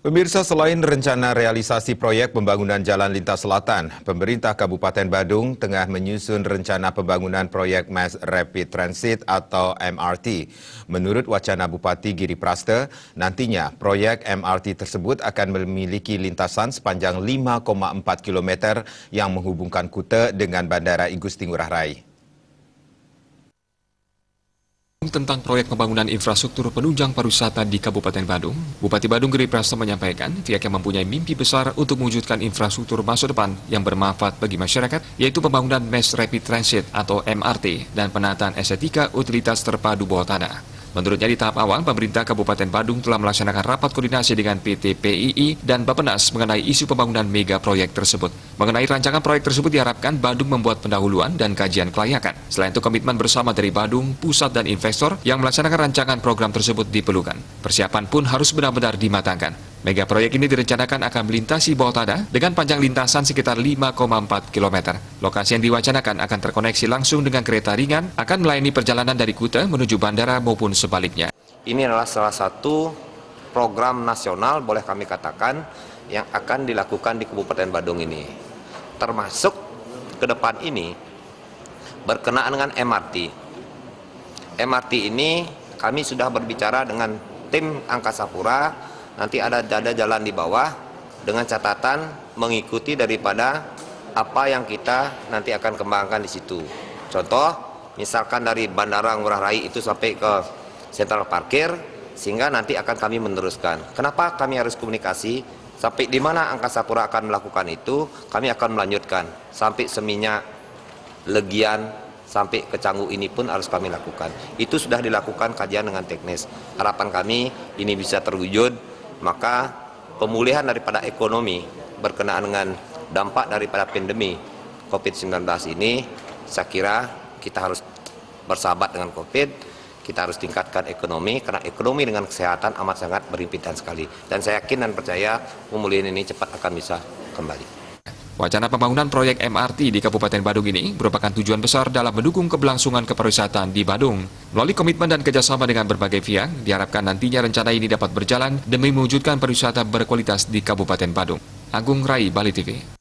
Pemirsa, selain rencana realisasi proyek pembangunan Jalan Lintas Selatan, pemerintah Kabupaten Badung tengah menyusun rencana pembangunan proyek Mass Rapid Transit atau MRT. Menurut wacana Bupati Giri Praste, nantinya proyek MRT tersebut akan memiliki lintasan sepanjang 5,4 km yang menghubungkan Kuta dengan Bandara Igusti Ngurah Rai. Tentang proyek pembangunan infrastruktur penunjang pariwisata di Kabupaten Badung, Bupati Badung Giri Praste menyampaikan pihaknya mempunyai mimpi besar untuk mewujudkan infrastruktur masa depan yang bermanfaat bagi masyarakat, yaitu pembangunan Mass Rapid Transit atau MRT dan penataan estetika utilitas terpadu bawah tanah. Menurutnya di tahap awal, pemerintah Kabupaten Badung telah melaksanakan rapat koordinasi dengan PT PII dan Bappenas mengenai isu pembangunan mega proyek tersebut. Mengenai rancangan proyek tersebut diharapkan Badung membuat pendahuluan dan kajian kelayakan. Selain itu, komitmen bersama dari Badung, pusat dan investor yang melaksanakan rancangan program tersebut diperlukan. Persiapan pun harus benar-benar dimatangkan. Mega proyek ini direncanakan akan melintasi bawah tanah dengan panjang lintasan sekitar 5,4 km. Lokasi yang diwacanakan akan terkoneksi langsung dengan kereta ringan, akan melayani perjalanan dari Kuta menuju bandara maupun sebaliknya. Ini adalah salah satu program nasional, boleh kami katakan, yang akan dilakukan di Kabupaten Badung ini. Termasuk ke depan ini berkenaan dengan MRT. MRT ini kami sudah berbicara dengan tim Angkasa Pura. Nanti ada jalan di bawah dengan catatan mengikuti daripada apa yang kita nanti akan kembangkan di situ. Contoh, misalkan dari Bandara Ngurah Rai itu sampai ke sentral parkir, sehingga nanti akan kami meneruskan. Kenapa kami harus komunikasi? Sampai di mana Angkasa Pura akan melakukan itu, kami akan melanjutkan. Sampai Seminyak, Legian, sampai ke Canggu ini pun harus kami lakukan. Itu sudah dilakukan kajian dengan teknis. Harapan kami ini bisa terwujud. Maka pemulihan daripada ekonomi berkenaan dengan dampak daripada pandemi COVID-19 ini, saya kira kita harus bersahabat dengan COVID, kita harus tingkatkan ekonomi, karena ekonomi dengan kesehatan amat sangat berhimpitan sekali. Dan saya yakin dan percaya pemulihan ini cepat akan bisa kembali. Wacana pembangunan proyek MRT di Kabupaten Badung ini merupakan tujuan besar dalam mendukung keberlangsungan kepariwisataan di Badung. Melalui komitmen dan kerjasama dengan berbagai pihak, diharapkan nantinya rencana ini dapat berjalan demi mewujudkan pariwisata berkualitas di Kabupaten Badung. Agung Rai, Bali TV.